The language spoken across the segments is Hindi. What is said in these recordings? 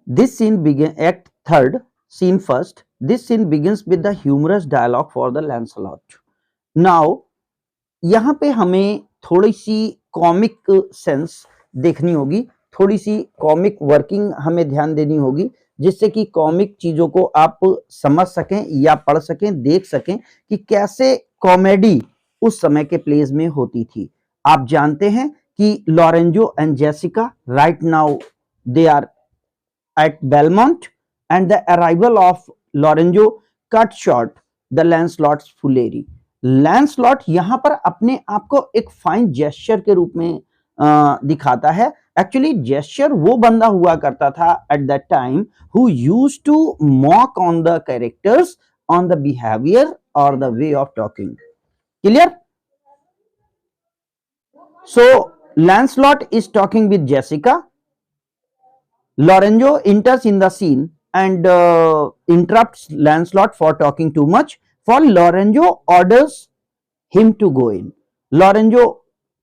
This scene begin act third, scene first. This scene begins with the humorous dialogue for the Lancelot. Now यहाँ पे हमें थोड़ी सी कॉमिक सेंस देखनी होगी, थोड़ी सी कॉमिक वर्किंग हमें ध्यान देनी होगी, जिससे कि कॉमिक चीजों को आप समझ सकें या पढ़ सकें, देख सकें कि कैसे कॉमेडी उस समय के प्लेज में होती थी। आप जानते हैं कि Lorenzo and Jessica right now they are at Belmont, and the arrival of Lorenzo cut short the Lancelot's foolery. Lancelot यहां पर अपने आप को एक फाइन जेस्चर के रूप में दिखाता है। एक्चुअली जेस्चर वो बंदा हुआ करता था at that time who used to mock on the characters on the behaviour और the way of talking. Clear? So Lancelot is talking with Jessica. Lorenzo enters in the scene and interrupts Lancelot for talking too much. For Lorenzo orders him to go in. Lorenzo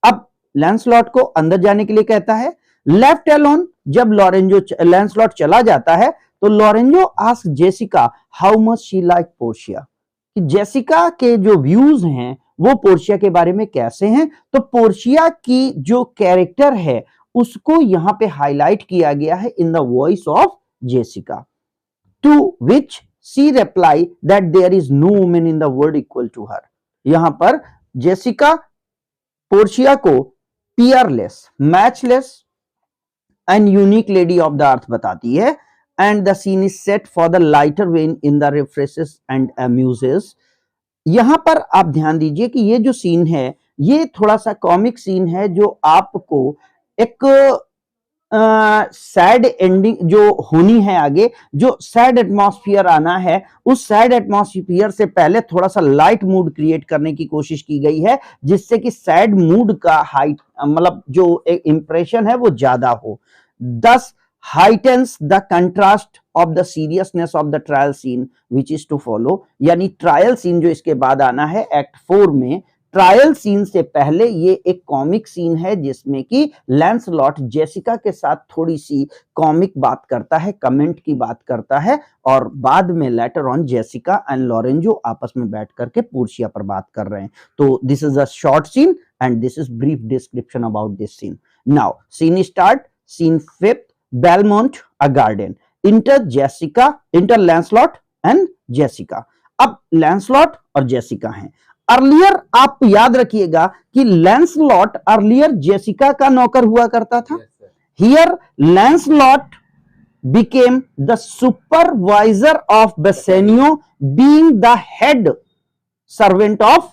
अब Lancelot को अंदर जाने के लिए कहता है. Left alone, जब Lancelot चला जाता है तो Lorenzo asks Jessica how much she liked Portia. कि जेसिका के जो व्यूज हैं वो पोर्शिया के बारे में कैसे हैं, तो पोर्शिया की जो कैरेक्टर है उसको यहां पे हाईलाइट किया गया है in the voice of Jessica, to which she reply that there is no woman in the world equal to her. यहां पर जेसिका पोर्शिया को peerless, matchless and unique lady of the earth बताती है। And the scene is set for the lighter vein in the refreshes and amuses. यहां पर आप ध्यान दीजिए कि ये जो सीन है ये थोड़ा सा कॉमिक सीन है, जो आपको एक सैड एंडिंग जो होनी है आगे, जो सैड एटमॉस्फेयर आना है, उस सैड एटमॉस्फेयर से पहले थोड़ा सा लाइट मूड क्रिएट करने की कोशिश की गई है, जिससे कि सैड मूड का हाइट मतलब जो एक इंप्रेशन है वो ज्यादा हो। This heightens the contrast of the seriousness of the trial scene which is to follow. यानी ट्रायल सीन जो इसके बाद आना है एक्ट 4 में, ट्रायल सीन से पहले ये एक कॉमिक सीन है जिसमें कि लैंसलॉट जेसिका के साथ थोड़ी सी कॉमिक बात करता है, कमेंट की बात करता है, और बाद में later on Jessica and Lorenzo आपस में बैठ करके पोर्शिया पर बात कर रहे हैं। तो this is a short scene and this is brief description about this scene. Now scene start, scene 5th, Belmont a garden, enter Lancelot and Jessica. अब लैंसलॉट और जेसिका हैं। अर्लियर आप याद रखिएगा कि लैंसलॉट अर्लियर जेसिका का नौकर हुआ करता था। Here Lancelot became the supervisor of Bassanio, being the head servant of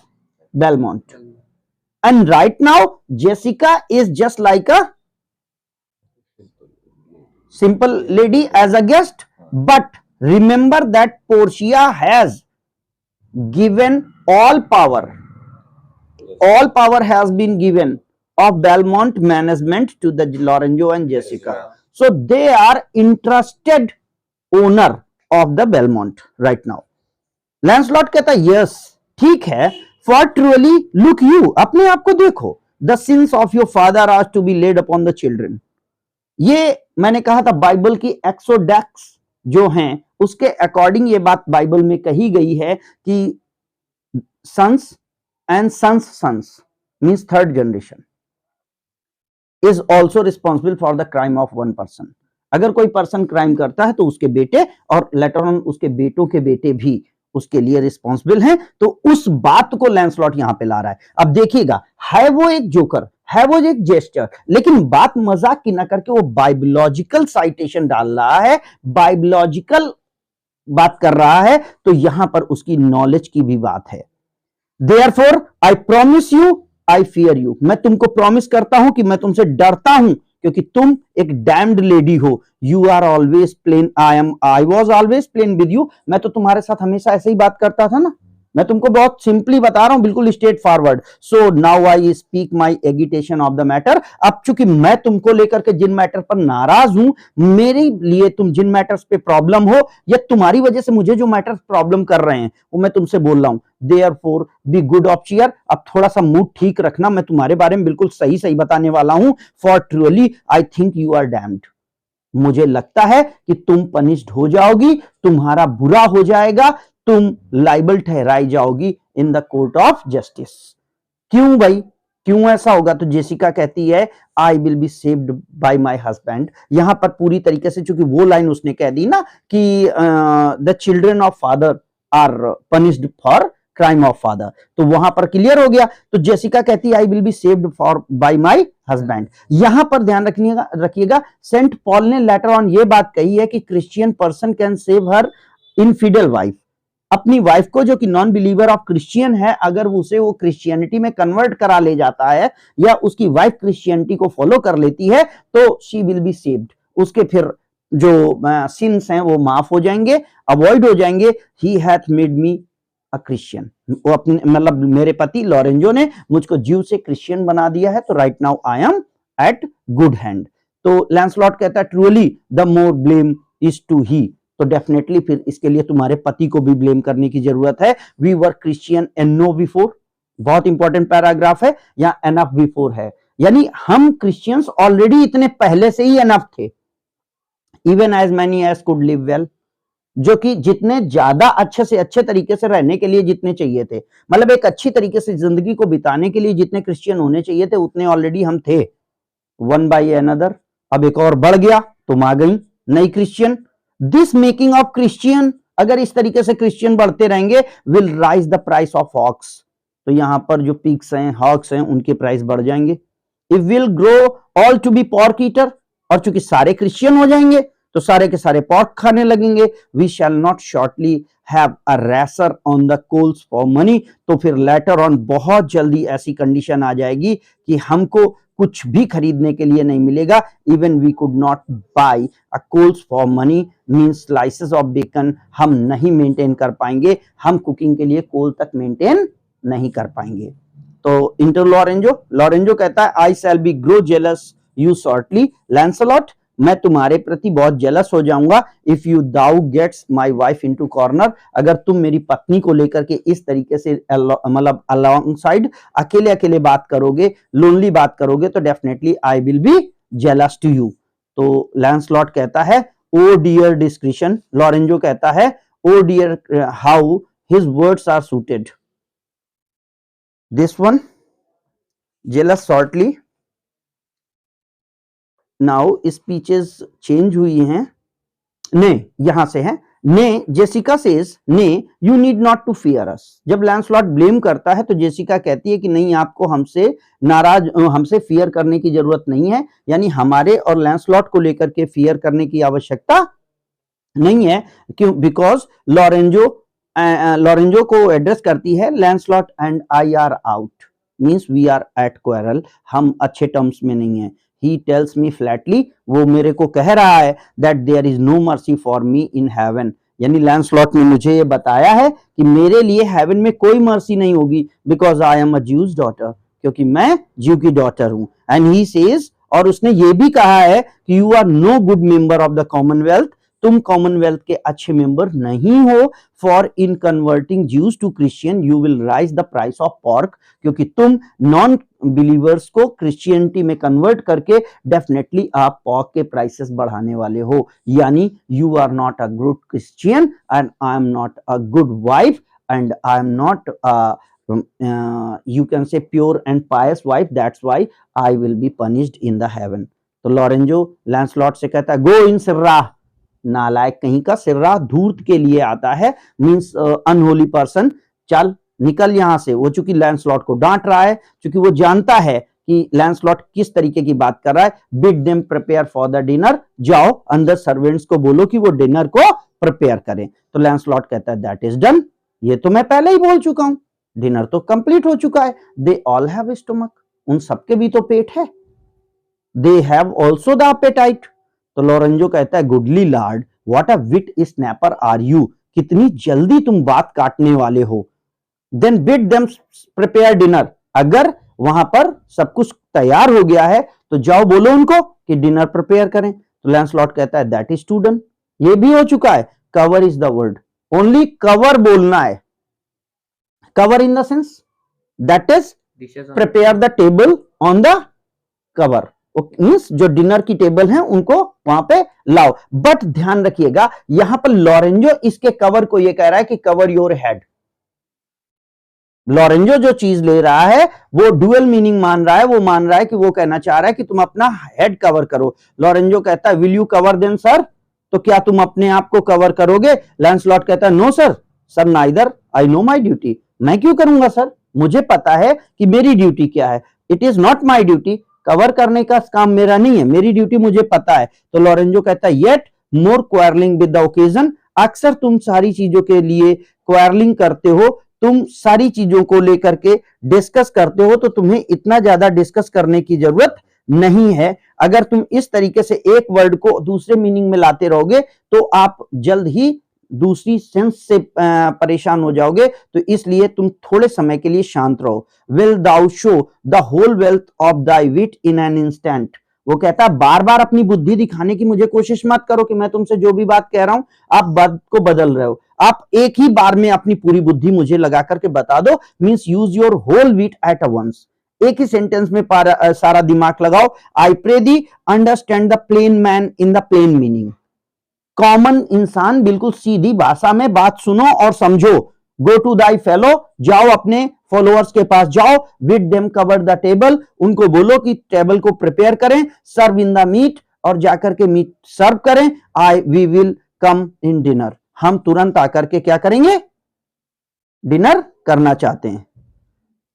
Belmont. And right now Jessica is just like a simple lady as a guest, but remember that Portia has given all power has been given of Belmont management to the Lorenzo and Jessica. So they are interested owner of the Belmont right now. Lancelot कहता यस ठीक है, for truly look you, अपने आप को देखो, the sins of your father are to be laid upon the children. ये मैंने कहा था बाइबल की एक्सोडेक्स जो हैं उसके अकॉर्डिंग ये बात बाइबल में कही गई है कि sons and sons means third generation is also responsible for the crime of one person. अगर कोई पर्सन क्राइम करता है तो उसके बेटे और लेटर ऑन उसके बेटों के बेटे भी उसके लिए रिस्पॉन्सिबल हैं। तो उस बात को लैंसलॉट यहां पे ला रहा है। अब देखिएगा, है वो एक जोकर, है वो एक जेस्टर, लेकिन बात मजाक की ना करके वो बाइबोलॉजिकल साइटेशन डाल रहा है, बाइबोलॉजिकल बात कर रहा है, तो यहां पर उसकी नॉलेज की भी बात है। Therefore, I promise you, I fear you. मैं तुमको प्रॉमिस करता हूं कि मैं तुमसे डरता हूं क्योंकि तुम एक डैम्ड लेडी हो। You are always plain, I was always plain with you. मैं तो तुम्हारे साथ हमेशा ऐसे ही बात करता था ना। मैं तुमको बहुत सिंपली बता रहा हूं, बिल्कुल straight forward. So now I speak my agitation of the matter. अब चूंकि मैं तुमको लेकर के जिन मैटर पर नाराज हूं, मेरे लिए तुम जिन मैटर्स पे प्रॉब्लम हो या तुम्हारी वजह से मुझे जो मैटर्स प्रॉब्लम कर रहे हैं वो मैं तुमसे बोल रहा हूं। Therefore, be good of cheer. अब थोड़ा सा मूड ठीक रखना, मैं तुम्हारे बारे में बिल्कुल सही सही बताने वाला हूं। For truly, I think you are damned. मुझे लगता है कि तुम पनिश्ड हो जाओगी, तुम्हारा बुरा हो जाएगा, तुम लाइबल ठहराई जाओगी in the court of justice. क्यों भाई, क्यों ऐसा होगा? तो जेसिका कहती है I will be saved by my husband. यहां पर पूरी तरीके से, चूंकि वो लाइन उसने कह दी ना कि the children of father are punished for crime of father, तो वहां पर क्लियर हो गया। तो जेसिका कहती है I will be saved for by my husband. यहां पर ध्यान रखिएगा सेंट पॉल ने लेटर ऑन ये बात कही है कि Christian person can save her infidel wife. अपनी वाइफ को, जो कि नॉन बिलीवर ऑफ क्रिश्चियन है, अगर उसे वो क्रिश्चियनिटी में कन्वर्ट करा ले जाता है या उसकी वाइफ क्रिश्चियनिटी को फॉलो कर लेती है, तो शी विल बी सेव्ड। उसके फिर जो सिंस हैं वो माफ हो जाएंगे, अवॉइड हो जाएंगे। He hath made me a Christian, वो अपने मतलब मेरे पति लॉरेंजो ने मुझको ज्यू से क्रिश्चियन बना दिया है, तो right now I am at good hand. तो लैंसलॉट कहता है truly the more blame is to he. तो डेफिनेटली फिर इसके लिए तुम्हारे पति को भी ब्लेम करने की जरूरत है। We were Christian and no before, बहुत इंपॉर्टेंट पैराग्राफ है, या एनफ बिफोर है, यानी हम क्रिश्चियंस ऑलरेडी इतने पहले से ही एनफ थे। Even as many as could live well, जो कि जितने ज्यादा अच्छे से अच्छे तरीके से रहने के लिए जितने चाहिए थे, मतलब एक अच्छी तरीके से जिंदगी को बिताने के लिए जितने क्रिश्चियन होने चाहिए थे, उतने ऑलरेडी हम थे। वन बाय अनदर, अब एक और बढ़ गया, तुम आ गई नई Christian. This making of Christian, अगर इस तरीके से क्रिश्चियन बढ़ते रहेंगे, will raise the price of hogs. तो यहां पर जो पिग्स हैं, हॉक्स हैं, उनके प्राइस बढ़ जाएंगे। If will grow all to be pork eater, और चूंकि सारे क्रिश्चियन हो जाएंगे तो सारे के सारे पॉर्क खाने लगेंगे। We shall not shortly have a rasher on the coals for money, तो फिर लेटर ऑन बहुत जल्दी ऐसी कंडीशन आ जाएगी कि हमको कुछ भी खरीदने के लिए नहीं मिलेगा। Even we could not buy a coals for money means slices of bacon हम नहीं मेंटेन कर पाएंगे, हम कुकिंग के लिए कोल तक मेंटेन नहीं कर पाएंगे। तो इंटर लॉरेंजो कहता है I shall be grow jealous you shortly Lancelot, मैं तुम्हारे प्रति बहुत जेलस हो जाऊंगा। If you thou gets my wife into corner, अगर तुम मेरी पत्नी को लेकर के इस तरीके से मतलब अलोंग साइड अकेले अकेले बात करोगे, लोनली बात करोगे, तो definitely I will be jealous to you. तो लैंसलॉट कहता है ओ डियर डिस्क्रिशन, लॉरेंजो कहता है O dear how his words are suited. This one jealous shortly, now speeches change हुई हैं। ने यहां से है, ने जेसिका सेज ने you need not to fear us. जब लैंसलॉट ब्लेम करता है तो जेसिका कहती है कि नहीं, आपको हमसे नाराज, हमसे फियर करने की जरूरत नहीं है, यानी हमारे और लैंसलॉट को लेकर के फियर करने की आवश्यकता नहीं है। क्यों? बिकॉज लॉरेंजो को एड्रेस करती है Lancelot and I are out, means we are at quarrel, हम अच्छे टर्म्स में नहीं है। He tells me flatly, वो मेरे को कह रहा है that there is no mercy for me in heaven, यानी लैंसलॉट ने मुझे ये बताया है कि मेरे लिए हेवन में कोई मर्सी नहीं होगी, because I am a Jews daughter, क्योंकि मैं ज्यू की डॉटर हूं। एंड ही सेज, और उसने ये भी कहा है कि you are no good member of the commonwealth, तुम कॉमनवेल्थ के अच्छे मेंबर नहीं हो। For in converting Jews to Christian you will raise the price of pork, क्योंकि तुम नॉन बिलीवर्स को क्रिश्चियनिटी में कन्वर्ट करके डेफिनेटली आप पॉर्क के प्राइसेस बढ़ाने वाले हो। यानी you are not a good Christian and I am not a good wife and I am not you can say pure and pious wife, that's why I will be punished in the heaven। तो लॉरेंजो लैंसलॉट से कहता है गो इन सिर्रा, नालायक कहीं का, सिर्रा धूर्त के लिए आता है, मींस अनहोली पर्सन, चल निकल यहां से। वो चूंकि लैंसलॉट को डांट रहा है, चूंकि वो जानता है कि लैंसलॉट किस तरीके की बात कर रहा है। Bid them prepare for the dinner, जाओ अंदर सर्वेंट्स को बोलो कि वो डिनर को प्रिपेयर करें। तो लैंसलॉट कहता है दैट इज डन, ये तो मैं पहले ही बोल चुका हूं, डिनर तो कंप्लीट हो चुका है। दे ऑल हैव स्टमक, उन सबके भी तो पेट है। They have also the appetite. तो लॉरेंजो कहता है goodly lord what a wit snapper are you, कितनी जल्दी तुम बात काटने वाले हो। Then bid them prepare dinner, अगर वहां पर सब कुछ तैयार हो गया है तो जाओ बोलो उनको कि डिनर प्रिपेयर करें। तो लैंसलॉट कहता है दैट इज टू डन, ये भी हो चुका है। Cover is the word, only cover बोलना है। Cover in the sense that is prepare the table on the cover, means जो डिनर की टेबल है उनको वहां पे लाओ। बट ध्यान रखिएगा यहां पर लॉरेंजो इसके कवर को ये कह रहा है कि कवर योर हेड। लॉरेंजो जो चीज ले रहा है वो डुअल मीनिंग मान रहा है, वो मान रहा है कि वो कहना चाह रहा है कि तुम अपना हेड कवर करो। लॉरेंजो कहता है will you cover then sir, तो क्या तुम अपने आप को कवर करोगे? लैंसलॉट कहता है no sir, sir neither, I know my duty. मैं क्यों करूंगा सर, मुझे पता है कि मेरी ड्यूटी क्या है। It is not my duty, cover करने का काम मेरा नहीं है, मेरी ड्यूटी मुझे पता है। तो लॉरेंजो कहता है yet more quarrelling with the occasion, अक्सर तुम सारी चीजों के लिए क्वारलिंग करते हो, तुम सारी चीजों को लेकर के डिस्कस करते हो, तो तुम्हें इतना ज्यादा डिस्कस करने की जरूरत नहीं है। अगर तुम इस तरीके से एक वर्ड को दूसरे मीनिंग में लाते रहोगे तो आप जल्द ही दूसरी सेंस से परेशान हो जाओगे, तो इसलिए तुम थोड़े समय के लिए शांत रहो। Will thou show the whole wealth of thy wit in an instant, वो कहता है बार बार अपनी बुद्धि दिखाने की मुझे कोशिश मत करो कि मैं तुमसे जो भी बात कह रहा हूं आप बात को बदल रहे हो, आप एक ही बार में अपनी पूरी बुद्धि मुझे लगा करके बता दो। Means use your whole wit at a once, एक ही सेंटेंस में सारा दिमाग लगाओ। I pray thee understand the plain man in the plain meaning, common इंसान बिल्कुल सीधी भाषा में बात सुनो और समझो। गो टू दाई फेलो, जाओ अपने फॉलोअर्स के पास जाओ। With them cover the table, उनको बोलो कि टेबल को प्रिपेयर करें। सर्व इन द मीट, और जाकर के मीट सर्व करें। I we will come in dinner, हम तुरंत आकर के क्या करेंगे, डिनर करना चाहते हैं।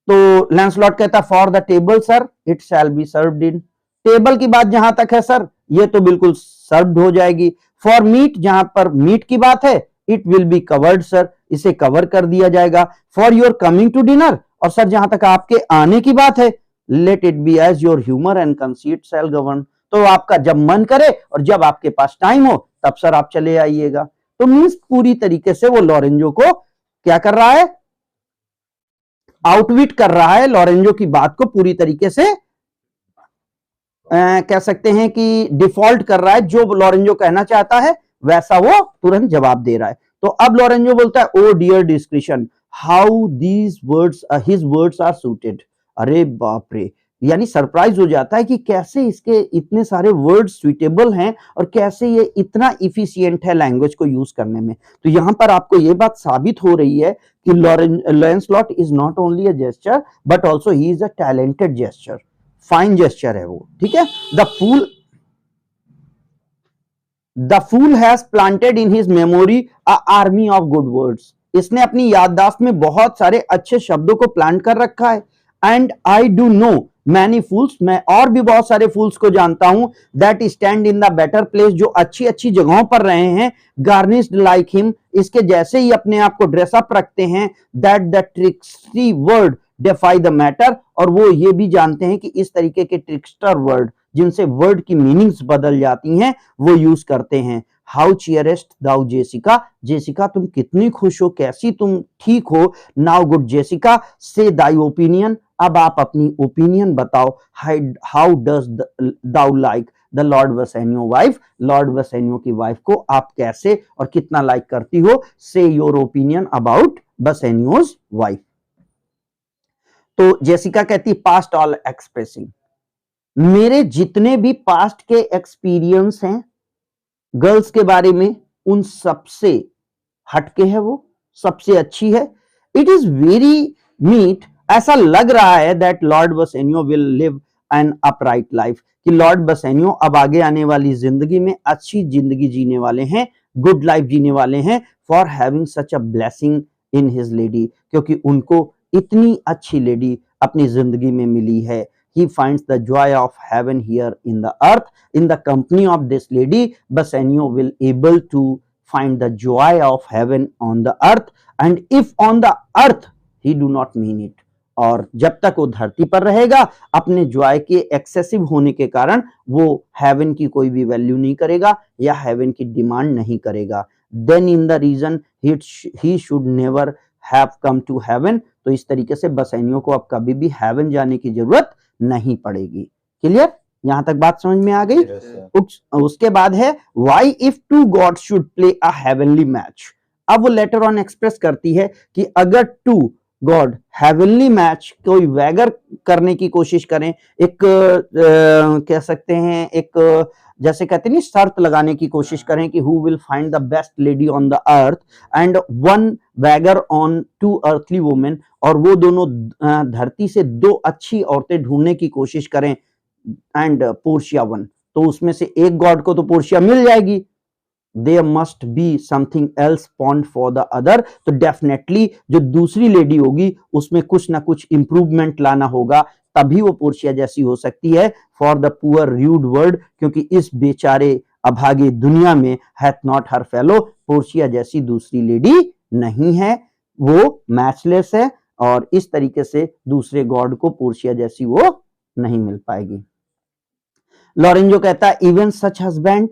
तो लैंसलॉट कहता for the table sir it shall be served in, table की बात जहां तक है सर ये तो बिल्कुल सर्व्ड हो जाएगी। फॉर मीट, जहां पर मीट की बात है, it will be covered sir, इसे कवर कर दिया जाएगा। For your coming to dinner, और सर जहां तक आपके आने की बात है, let it be as your humour and conceit shall govern, तो आपका जब मन करे और जब आपके पास टाइम हो तब सर आप चले आइएगा। तो मीन्स पूरी तरीके से वो लॉरेंजो को क्या कर रहा है, आउटविट कर रहा है, लॉरेंजो की बात को पूरी तरीके से कह सकते हैं कि डिफॉल्ट कर रहा है। जो लॉरेंजो कहना चाहता है वैसा वो तुरंत जवाब दे रहा है। तो अब लॉरेंजो बोलता है O dear discretion how these words his words are suited. अरे बाप रे, यानी सरप्राइज हो जाता है कि कैसे इसके इतने सारे वर्ड सुइटेबल हैं और कैसे ये इतना इफिशिएंट है लैंग्वेज को यूज करने में। तो यहां पर आपको ये बात साबित हो रही है कि Lancelot is not only a gesture but also he is a talented gesture, fine gesture है वो, ठीक है। The fool has planted in his memory a army of good words, इसने अपनी याददाश्त में बहुत सारे अच्छे शब्दों को प्लांट कर रखा है। And I do know many fools, मैं और भी बहुत सारे फूल्स को जानता हूं, that stand in the better place, जो अच्छी अच्छी जगहों पर रहे हैं, गार्निश्ड लाइक हिम, इसके जैसे ही अपने आप को ड्रेसअप रखते हैं, that the tricksy word defy the matter, और वो ये भी जानते हैं कि इस तरीके के ट्रिक्स्टर वर्ड जिनसे वर्ड की मीनिंग्स बदल जाती हैं वो यूज करते हैं। हाउ चियरेस्ट दाउ जेसिका, जेसिका तुम कितनी खुश हो, कैसी तुम ठीक हो। नाउ गुड जेसिका से दाई ओपिनियन, अब आप अपनी ओपिनियन बताओ। How does thou like the lord Bassanio wife, lord Bassanio की वाइफ को आप कैसे और कितना लाइक करती हो। से योर ओपिनियन अबाउट बसेनियोज वाइफ। तो जेसिका कहती पास्ट ऑल एक्सप्रेसिंग, मेरे जितने भी पास्ट के एक्सपीरियंस हैं गर्ल्स के बारे में उन सबसे हटके है, वो सबसे अच्छी है। इट इज वेरी मीट, ऐसा लग रहा है that lord Bassanio will live an upright life, कि लॉर्ड बसेनियो अब आगे आने वाली जिंदगी में अच्छी जिंदगी जीने वाले हैं, गुड लाइफ जीने वाले हैं। For having such a blessing in his lady, क्योंकि उनको इतनी अच्छी लेडी अपनी जिंदगी में मिली है। He finds the joy of heaven here in the earth. In the company of this lady, Bassanio will able to find the joy of heaven on the earth. And if on the earth, he do not mean it. और जब तक वो धरती पर रहेगा अपने जॉय के एक्सेसिव होने के कारण वो हेवन की कोई भी वैल्यू नहीं करेगा या हेवन की डिमांड नहीं करेगा। Then in the reason he should never have come to heaven. तो इस तरीके से बसेनियो को अब कभी भी हेवन जाने की जरूरत नहीं पड़ेगी। क्लियर, यहां तक बात समझ में आ गई। उसके बाद है why if two God should play a heavenly match. अब वो लेटर ऑन एक्सप्रेस करती है कि अगर टू गॉड हेवनली मैच, कोई वैगर करने की कोशिश करें, एक कह सकते हैं एक जैसे कहते नहीं शर्त लगाने की कोशिश करें कि who will find the best lady on the earth and one wager on two earthly women, और वो दोनों धरती से दो अच्छी औरतें ढूंढने की कोशिश करें एंड पोर्शिया वन, तो उसमें से एक गॉड को तो पोर्शिया मिल जाएगी, there must be something else pawned for the other, तो डेफिनेटली जो दूसरी लेडी होगी उसमें कुछ ना कुछ इंप्रूवमेंट लाना होगा, तभी वो पोर्शिया जैसी हो सकती है। For the poor rude word, क्योंकि इस बेचारे अभागे दुनिया में hath not her fellow, Portia जैसी दूसरी लेडी नहीं है, वो मैचलेस है, और इस तरीके से दूसरे गॉड को पोर्शिया जैसी वो नहीं मिल पाएगी। लॉरेंजो कहता है इवन सच हस्बैंड,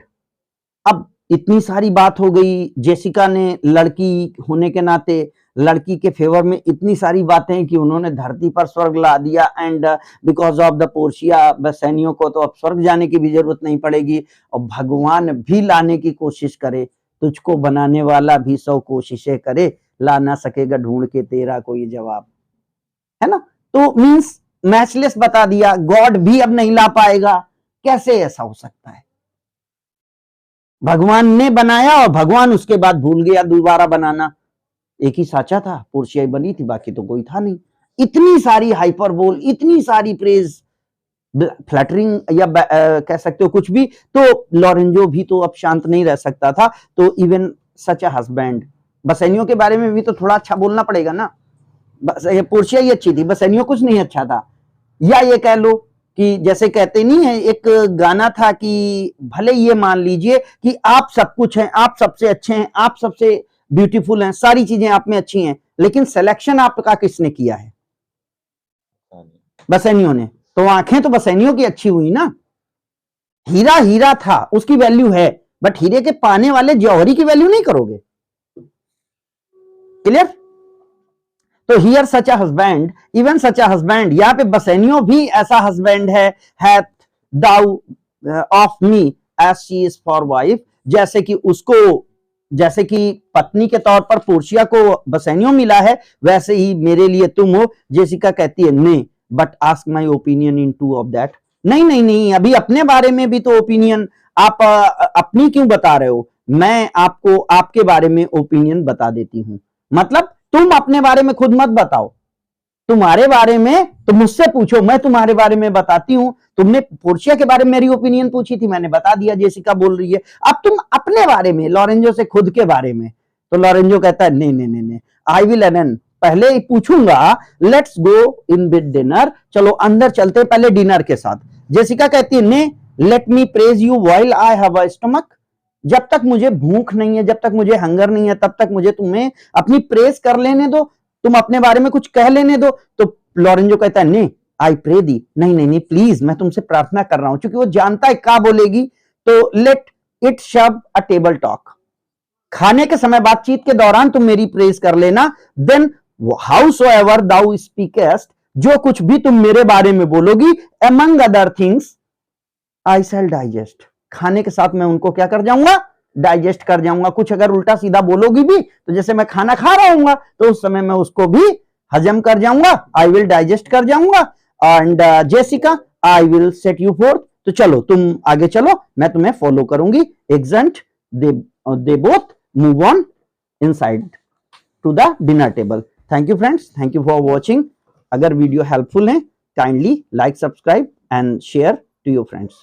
अब इतनी सारी बात हो गई, जेसिका ने लड़की होने के नाते लड़की के फेवर में इतनी सारी बातें कि उन्होंने धरती पर स्वर्ग ला दिया, and because of the Portia Bassanio को तो अब स्वर्ग जाने की भी जरूरत नहीं पड़ेगी, और भगवान भी लाने की कोशिश करे, तुझको बनाने वाला भी 100 कोशिशें करे, ला ना सकेगा ढूंढ के तेरा कोई जवाब, है ना। तो मींस मैचलेस बता दिया, गॉड भी अब नहीं ला पाएगा, कैसे ऐसा हो सकता है? भगवान ने बनाया और भगवान उसके बाद भूल गया दोबारा बनाना, एक ही साचा था, पोर्शिया बनी थी, बाकी तो कोई था नहीं। इतनी सारी हाइपरबोल, इतनी सारी प्रेज, फ्लैटरिंग या कह सकते हो कुछ भी, तो लॉरेंजो भी तो अब शांत नहीं रह सकता था, तो इवन सच अ हस्बैंड, बसैनियों के बारे में भी तो थोड़ा अच्छा बोलना पड़ेगा ना, पोर्शिया ही अच्छी थी, बसैनियों कुछ नहीं अच्छा था। या ये कह लो कि जैसे कहते नहीं है, एक गाना था कि भले ये मान लीजिए कि आप सब कुछ हैं, आप सबसे अच्छे हैं, आप सबसे ब्यूटीफुल हैं, सारी चीजें आप में अच्छी हैं, लेकिन सिलेक्शन आपका किसने किया है? बसैनियों ने। तो आंखें तो बसैनियों की अच्छी हुई ना, हीरा हीरा था, उसकी वैल्यू है, बट हीरे के पाने वाले जौहरी की वैल्यू नहीं करोगे। क्लियर? तो here such a husband, even such a husband, यहाँ पे बसैनियों भी ऐसा हस्बैंड है, hath thou of me as she is for wife, जैसे कि उसको, जैसे कि पत्नी के तौर पर पोर्शिया को बसैनियों मिला है, वैसे ही मेरे लिए तुम हो। जेसिका कहती है नहीं, but ask my opinion in two of that, नहीं नहीं नहीं, अभी अपने बारे में भी तो ओपिनियन, आप अपनी क्यों बता रहे हो? मैं आपको आपके बारे में ओपिनियन बता देती हूं, मतलब तुम अपने बारे में खुद मत बताओ, तुम्हारे बारे में तो मुझसे पूछो, मैं तुम्हारे बारे में बताती हूं। तुमने पोर्शिया के बारे में मेरी ओपिनियन पूछी थी, मैंने बता दिया, जेसिका बोल रही है, अब तुम अपने बारे में, लॉरेंजो से खुद के बारे में। तो लॉरेंजो कहता है नहीं नहीं नहीं नहीं, आई विल एन, पहले ही पूछूंगा, let's go in with dinner, चलो अंदर चलते पहले डिनर के साथ। जेसिका कहती है ने let me praise you while I have a stomach, जब तक मुझे भूख नहीं है, जब तक मुझे हंगर नहीं है, तब तक मुझे तुम्हें अपनी प्रेस कर लेने दो, तुम अपने बारे में कुछ कह लेने दो। तो लॉरेंजो कहता है नहीं, आई प्रे दी, नहीं नहीं नहीं प्लीज, मैं तुमसे प्रार्थना कर रहा हूं, क्योंकि वो जानता है क्या बोलेगी। तो let it Shab a table talk, खाने के समय बातचीत के दौरान तुम मेरी प्रेस कर लेना, देन हाउसोएवर दाउ स्पीकेस्ट, जो कुछ भी तुम मेरे बारे में बोलोगी, among other things I shall digest, खाने के साथ मैं उनको क्या कर जाऊंगा? डाइजेस्ट कर जाऊंगा। कुछ अगर उल्टा सीधा बोलोगी भी, तो जैसे मैं खाना खा रहा हूंगा तो उस समय मैं उसको भी हजम कर जाऊंगा, आई विल डाइजेस्ट कर जाऊंगा। And Jessica I will set you forth, तो चलो तुम आगे चलो, मैं तुम्हें फॉलो करूंगी। Exeunt they both move on inside to the dinner table. Thank you friends, thank you for watching. अगर वीडियो हेल्पफुल है, kindly like, subscribe and share to your friends.